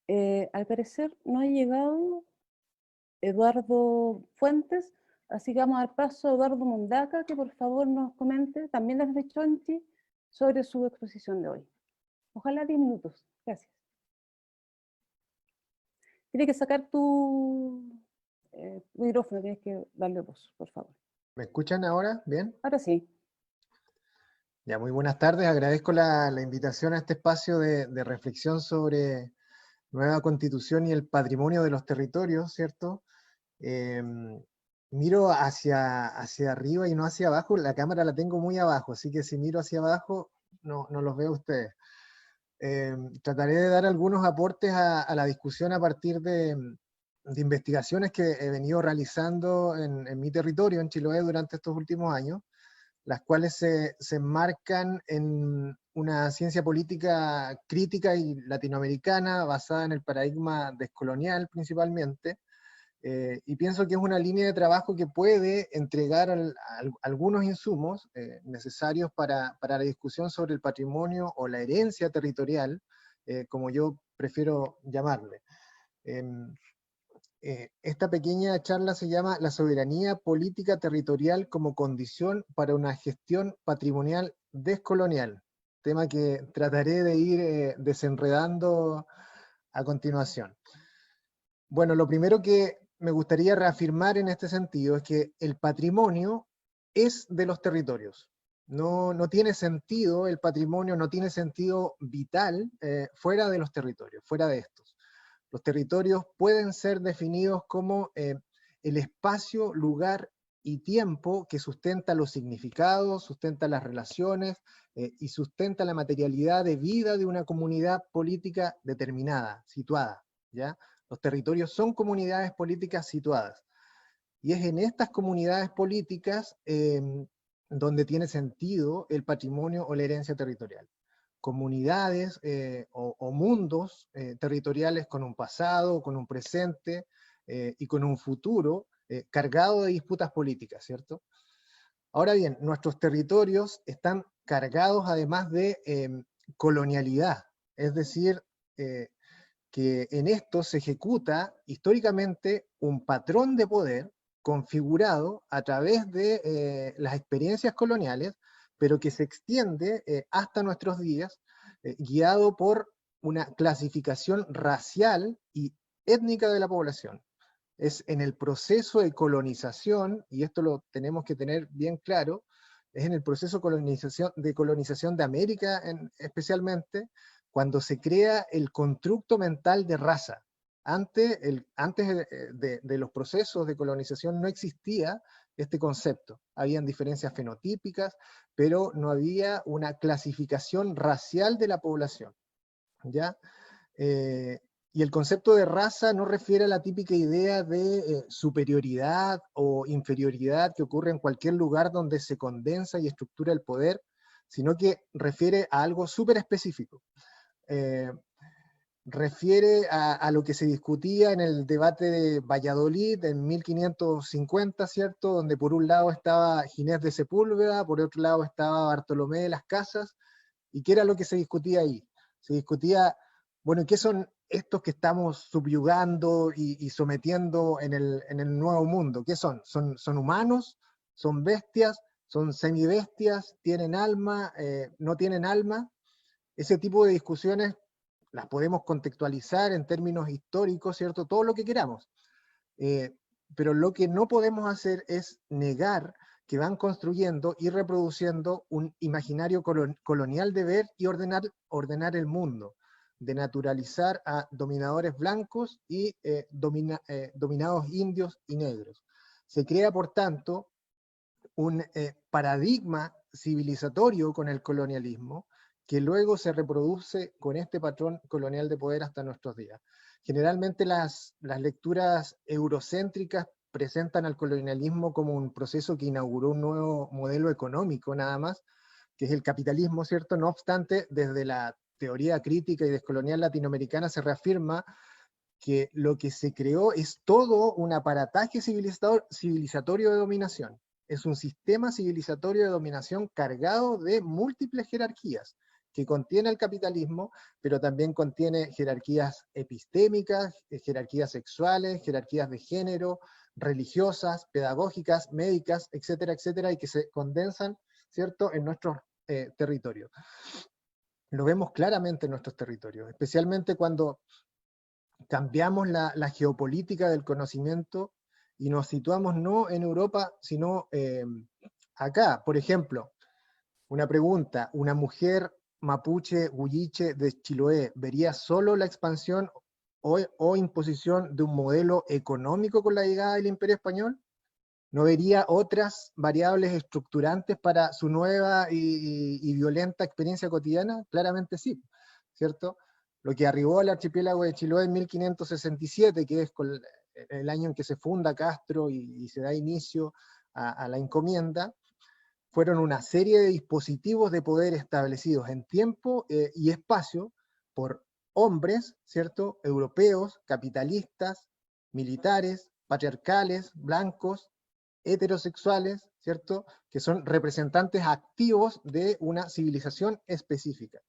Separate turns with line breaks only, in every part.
Al parecer no ha llegado Eduardo Fuentes, así que vamos a dar paso a Eduardo Mundaca, que por favor nos comente, también desde Chonchi, sobre su exposición de hoy. Ojalá 10 minutos. Gracias. Tienes que sacar tu micrófono, tienes que darle voz, por favor.
¿Me escuchan ahora? ¿Bien?
Ahora sí.
Ya, muy buenas tardes. Agradezco la invitación a este espacio de reflexión sobre nueva constitución y el patrimonio de los territorios, ¿cierto? Miro hacia arriba y no hacia abajo. La cámara la tengo muy abajo, así que si miro hacia abajo no los veo a ustedes. Trataré de dar algunos aportes a la discusión a partir de investigaciones que he venido realizando en mi territorio, en Chiloé, durante estos últimos años, las cuales se enmarcan en una ciencia política crítica y latinoamericana basada en el paradigma descolonial principalmente, y pienso que es una línea de trabajo que puede entregar algunos insumos necesarios para la discusión sobre el patrimonio o la herencia territorial, como yo prefiero llamarle. Esta pequeña charla se llama La soberanía política territorial como condición para una gestión patrimonial descolonial, tema que trataré de ir desenredando a continuación. Bueno, lo primero que me gustaría reafirmar en este sentido es que el patrimonio es de los territorios. No tiene sentido, el patrimonio no tiene sentido vital fuera de los territorios, fuera de estos. Los territorios pueden ser definidos como el espacio, lugar y tiempo que sustenta los significados, sustenta las relaciones y sustenta la materialidad de vida de una comunidad política determinada, situada, ¿ya? Los territorios son comunidades políticas situadas. Y es en estas comunidades políticas donde tiene sentido el patrimonio o la herencia territorial. Comunidades o mundos territoriales con un pasado, con un presente y con un futuro cargado de disputas políticas, ¿cierto? Ahora bien, nuestros territorios están cargados además de colonialidad, es decir, que en esto se ejecuta históricamente un patrón de poder configurado a través de las experiencias coloniales, pero que se extiende hasta nuestros días, guiado por una clasificación racial y étnica de la población. Es en el proceso de colonización, y esto lo tenemos que tener bien claro, es en el proceso de colonización de América especialmente, cuando se crea el constructo mental de raza. Antes de los procesos de colonización no existía este concepto. Habían diferencias fenotípicas, pero no había una clasificación racial de la población, ¿ya? Y el concepto de raza no refiere a la típica idea de superioridad o inferioridad que ocurre en cualquier lugar donde se condensa y estructura el poder, sino que refiere a algo súper específico. Refiere a lo que se discutía en el debate de Valladolid en 1550, ¿cierto? Donde por un lado estaba Ginés de Sepúlveda, por otro lado estaba Bartolomé de las Casas, ¿y qué era lo que se discutía ahí? Se discutía, bueno, ¿qué son estos que estamos subyugando y sometiendo en el nuevo mundo? ¿Qué son? ¿Son humanos? ¿Son bestias? ¿Son semibestias? ¿Tienen alma? ¿No tienen alma? Ese tipo de discusiones las podemos contextualizar en términos históricos, ¿cierto? Todo lo que queramos. Pero lo que no podemos hacer es negar que van construyendo y reproduciendo un imaginario colonial de ver y ordenar el mundo, de naturalizar a dominadores blancos y dominados indios y negros. Se crea, por tanto, un paradigma civilizatorio con el colonialismo, que luego se reproduce con este patrón colonial de poder hasta nuestros días. Generalmente las lecturas eurocéntricas presentan al colonialismo como un proceso que inauguró un nuevo modelo económico nada más, que es el capitalismo, ¿cierto? No obstante, desde la teoría crítica y descolonial latinoamericana se reafirma que lo que se creó es todo un aparataje civilizatorio de dominación. Es un sistema civilizatorio de dominación cargado de múltiples jerarquías, que contiene el capitalismo, pero también contiene jerarquías epistémicas, jerarquías sexuales, jerarquías de género, religiosas, pedagógicas, médicas, etcétera, etcétera, y que se condensan, ¿cierto?, en nuestros territorios. Lo vemos claramente en nuestros territorios, especialmente cuando cambiamos la geopolítica del conocimiento y nos situamos no en Europa, sino acá. Por ejemplo, una pregunta: ¿una mujer mapuche, huilliche de Chiloé vería solo la expansión o imposición de un modelo económico con la llegada del Imperio Español? ¿No vería otras variables estructurantes para su nueva y violenta experiencia cotidiana? Claramente sí, ¿cierto? Lo que arribó al archipiélago de Chiloé en 1567, que es el año en que se funda Castro y se da inicio a la encomienda, fueron una serie de dispositivos de poder establecidos en tiempo y espacio por hombres, ¿cierto?, europeos, capitalistas, militares, patriarcales, blancos, heterosexuales, ¿cierto?, que son representantes activos de una civilización específica,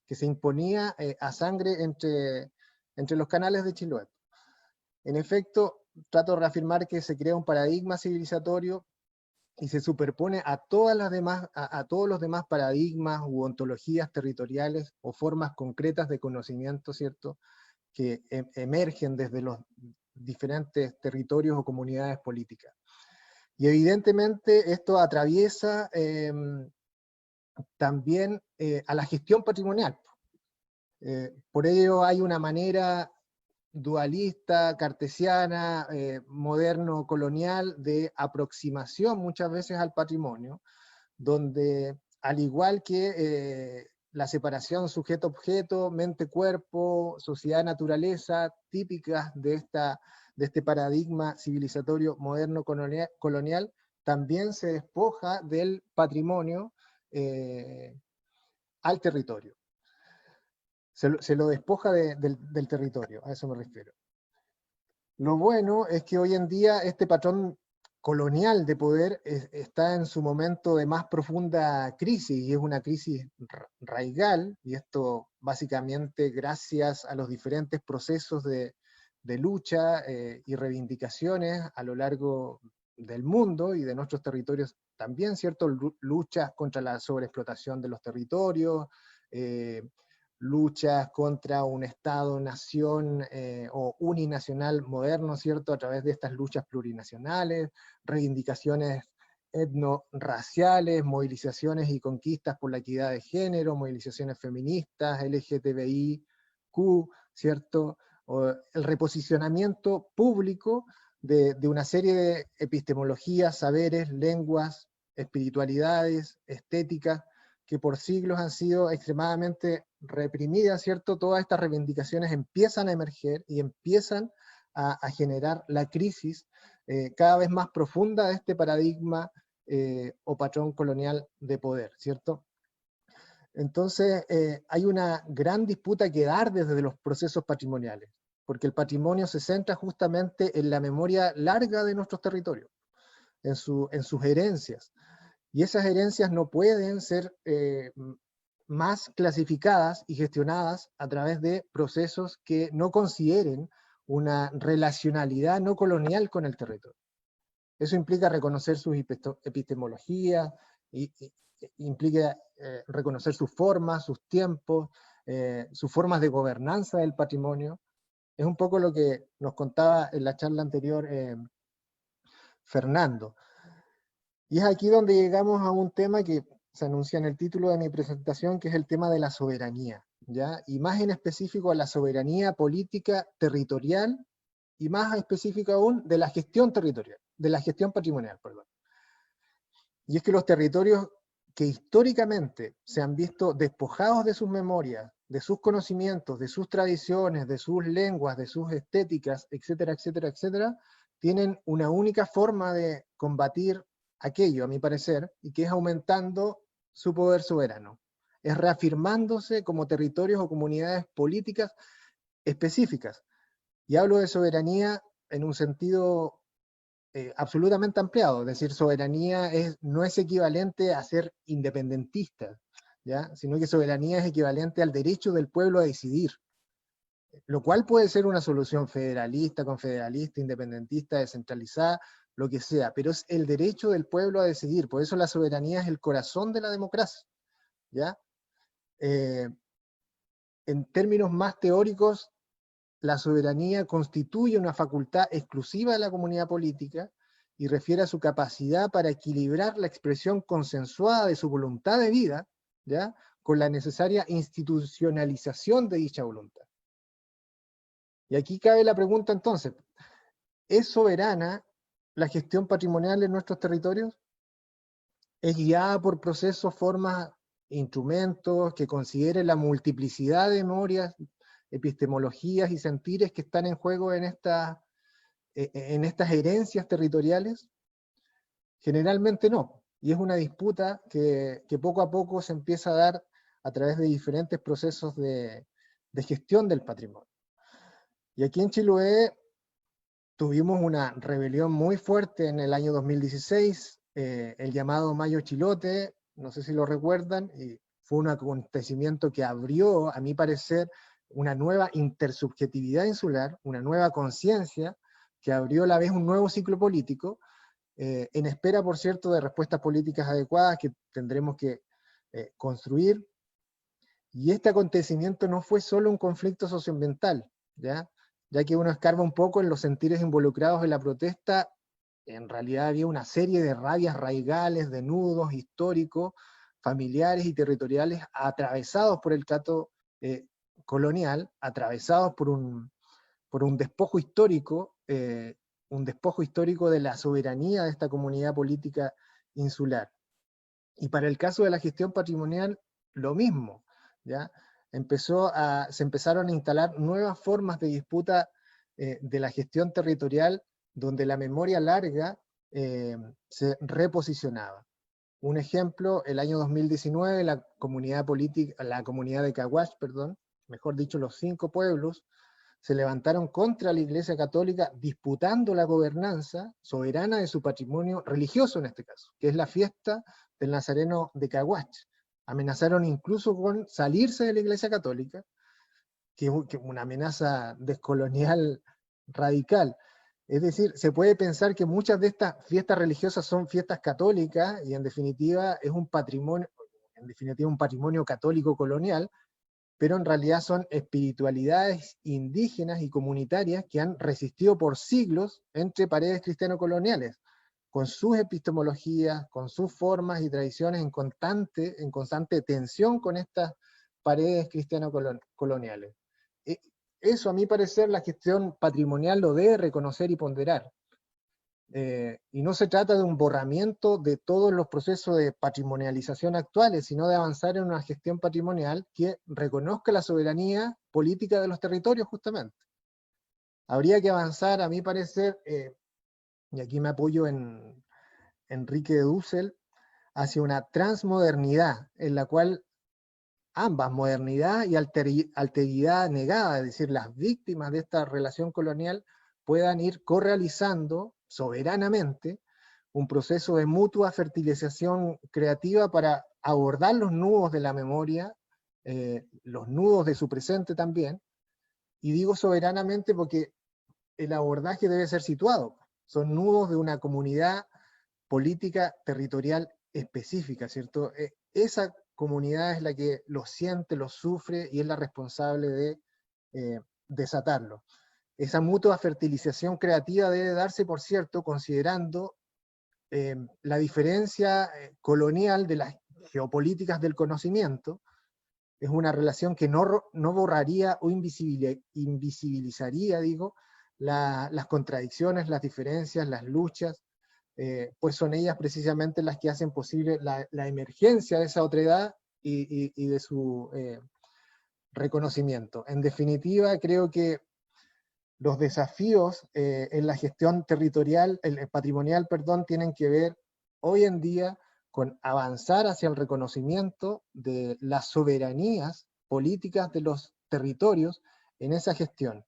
que se imponía a sangre entre los canales de Chiloé. En efecto, trato de reafirmar que se crea un paradigma civilizatorio y se superpone a todos los demás paradigmas u ontologías territoriales o formas concretas de conocimiento, ¿cierto?, que emergen desde los diferentes territorios o comunidades políticas. Y evidentemente esto atraviesa también a la gestión patrimonial. Por ello hay una manera dualista, cartesiana, moderno-colonial de aproximación muchas veces al patrimonio, donde al igual que la separación sujeto-objeto, mente-cuerpo, sociedad-naturaleza, típicas de este paradigma civilizatorio moderno-colonial, también se despoja del patrimonio al territorio. Se lo despoja del territorio, a eso me refiero. Lo bueno es que hoy en día este patrón colonial de poder está en su momento de más profunda crisis, y es una crisis raigal, y esto básicamente gracias a los diferentes procesos de lucha y reivindicaciones a lo largo del mundo y de nuestros territorios también, ¿cierto? Luchas contra la sobreexplotación de los territorios, luchas contra un Estado-nación o uninacional moderno, ¿cierto?, a través de estas luchas plurinacionales, reivindicaciones etno-raciales, movilizaciones y conquistas por la equidad de género, movilizaciones feministas, LGTBIQ, ¿cierto?, o el reposicionamiento público de una serie de epistemologías, saberes, lenguas, espiritualidades, estéticas, que por siglos han sido extremadamente reprimidas, ¿cierto? Todas estas reivindicaciones empiezan a emerger y empiezan a generar la crisis cada vez más profunda de este paradigma o patrón colonial de poder, ¿cierto? Entonces hay una gran disputa que dar desde los procesos patrimoniales, porque el patrimonio se centra justamente en la memoria larga de nuestros territorios, en sus herencias. Y esas herencias no pueden ser más clasificadas y gestionadas a través de procesos que no consideren una relacionalidad no colonial con el territorio. Eso implica reconocer sus epistemologías, implica reconocer sus formas, sus tiempos, sus formas de gobernanza del patrimonio. Es un poco lo que nos contaba en la charla anterior Fernando. Y es aquí donde llegamos a un tema que se anuncia en el título de mi presentación, que es el tema de la soberanía, ¿ya? Y más en específico a la soberanía política territorial, y más específico aún de la gestión territorial, de la gestión patrimonial, perdón. Y es que los territorios que históricamente se han visto despojados de sus memorias, de sus conocimientos, de sus tradiciones, de sus lenguas, de sus estéticas, etcétera, etcétera, etcétera, tienen una única forma de combatir aquello, a mi parecer, y que es aumentando su poder soberano. Es reafirmándose como territorios o comunidades políticas específicas. Y hablo de soberanía en un sentido absolutamente ampliado, es decir, soberanía no es equivalente a ser independentista, ¿ya? Sino que soberanía es equivalente al derecho del pueblo a decidir, lo cual puede ser una solución federalista, confederalista, independentista, descentralizada, lo que sea, pero es el derecho del pueblo a decidir. Por eso la soberanía es el corazón de la democracia, ¿ya? En términos más teóricos, la soberanía constituye una facultad exclusiva de la comunidad política y refiere a su capacidad para equilibrar la expresión consensuada de su voluntad de vida, ¿ya?, con la necesaria institucionalización de dicha voluntad. Y aquí cabe la pregunta entonces, ¿es soberana la gestión patrimonial en nuestros territorios? ¿Es guiada por procesos, formas, instrumentos que consideren la multiplicidad de memorias, epistemologías y sentires que están en juego en estas herencias territoriales? Generalmente no, y es una disputa que poco a poco se empieza a dar a través de diferentes procesos de gestión del patrimonio. Y aquí en Chiloé tuvimos una rebelión muy fuerte en el año 2016, el llamado Mayo Chilote, no sé si lo recuerdan, y fue un acontecimiento que abrió, a mi parecer, una nueva intersubjetividad insular, una nueva conciencia, que abrió a la vez un nuevo ciclo político, en espera, por cierto, de respuestas políticas adecuadas que tendremos que construir. Y este acontecimiento no fue solo un conflicto socioambiental, ¿ya? Ya que uno escarba un poco en los sentires involucrados en la protesta, en realidad había una serie de rabias raigales, de nudos históricos, familiares y territoriales atravesados por el trato colonial, atravesados por un despojo histórico, de la soberanía de esta comunidad política insular. Y para el caso de la gestión patrimonial, lo mismo, ¿ya? Se empezaron a instalar nuevas formas de disputa de la gestión territorial, donde la memoria larga se reposicionaba. Un ejemplo, el año 2019, la comunidad de Caguas, perdón, mejor dicho, los 5 pueblos, se levantaron contra la Iglesia Católica disputando la gobernanza soberana de su patrimonio religioso en este caso, que es la fiesta del Nazareno de Caguas. Amenazaron incluso con salirse de la Iglesia Católica, que es una amenaza descolonial radical. Es decir, se puede pensar que muchas de estas fiestas religiosas son fiestas católicas y en definitiva es un patrimonio católico colonial, pero en realidad son espiritualidades indígenas y comunitarias que han resistido por siglos entre paredes cristiano-coloniales, con sus epistemologías, con sus formas y tradiciones en constante tensión con estas paredes cristiano-coloniales. Eso, a mi parecer, la gestión patrimonial lo debe reconocer y ponderar. Y no se trata de un borramiento de todos los procesos de patrimonialización actuales, sino de avanzar en una gestión patrimonial que reconozca la soberanía política de los territorios, justamente. Habría que avanzar, a mi parecer, y aquí me apoyo en Enrique Dussel, hacia una transmodernidad, en la cual ambas, modernidad y alteridad negada, es decir, las víctimas de esta relación colonial, puedan ir correalizando soberanamente un proceso de mutua fertilización creativa para abordar los nudos de la memoria, los nudos de su presente también, y digo soberanamente porque el abordaje debe ser situado, son nudos de una comunidad política territorial específica, ¿cierto? Esa comunidad es la que lo siente, lo sufre y es la responsable de desatarlo. Esa mutua fertilización creativa debe darse, por cierto, considerando la diferencia colonial de las geopolíticas del conocimiento. Es una relación que no borraría o invisibilizaría, las contradicciones, las diferencias, las luchas, pues son ellas precisamente las que hacen posible la emergencia de esa otredad y de su reconocimiento. En definitiva, creo que los desafíos en la gestión territorial, patrimonial, perdón, tienen que ver hoy en día con avanzar hacia el reconocimiento de las soberanías políticas de los territorios en esa gestión,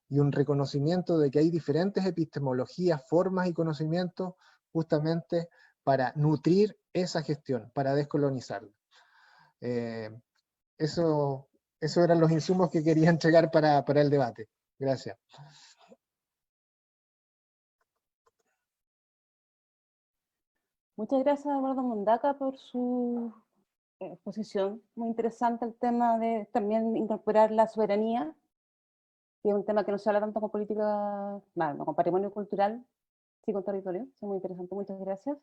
y un reconocimiento de que hay diferentes epistemologías, formas y conocimientos justamente para nutrir esa gestión, para descolonizarla. Eso eran los insumos que quería entregar para el debate. Gracias.
Muchas gracias, Eduardo Mundaca, por su exposición. Muy interesante el tema de también incorporar la soberanía, que es un tema que no se habla tanto con política, bueno, con patrimonio cultural, sí con territorio. Es muy interesante, muchas gracias.